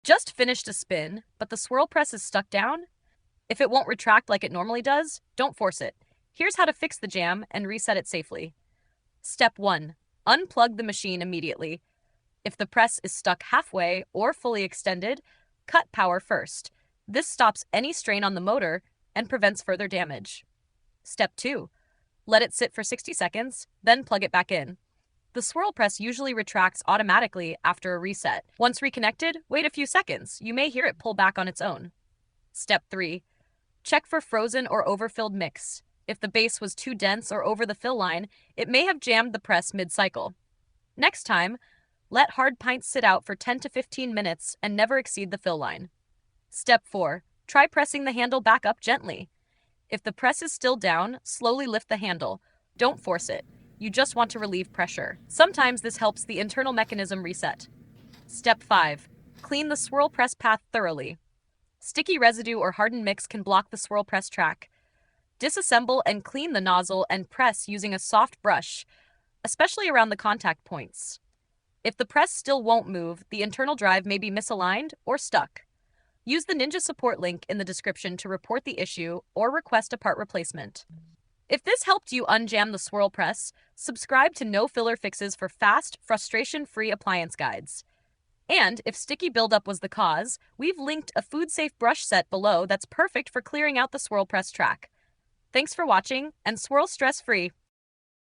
Just finished a spin, but the swirl press is stuck down? If it won't retract like it normally does, don't force it. Here's how to fix the jam and reset it safely. Step 1. Unplug the machine immediately. If the press is stuck halfway or fully extended, cut power first. This stops any strain on the motor and prevents further damage. Step 2. Let it sit for 60 seconds, then plug it back in. The swirl press usually retracts automatically after a reset. Once reconnected, wait a few seconds. You may hear it pull back on its own. Step 3. Check for frozen or overfilled mix. If the base was too dense or over the fill line, it may have jammed the press mid-cycle. Next time, let hard pints sit out for 10 to 15 minutes and never exceed the fill line. Step 4. Try pressing the handle back up gently. If the press is still down, slowly lift the handle. Don't force it. You just want to relieve pressure. Sometimes this helps the internal mechanism reset. Step 5. Clean the swirl press path thoroughly. Sticky residue or hardened mix can block the swirl press track. Disassemble and clean the nozzle and press using a soft brush, especially around the contact points. If the press still won't move, the internal drive may be misaligned or stuck. Use the Ninja support link in the description to report the issue or request a part replacement. If this helped you unjam the swirl press, subscribe to No Filler Fixes for fast, frustration-free appliance guides. And if sticky buildup was the cause, we've linked a food-safe brush set below that's perfect for clearing out the swirl press track. Thanks for watching, and swirl stress-free.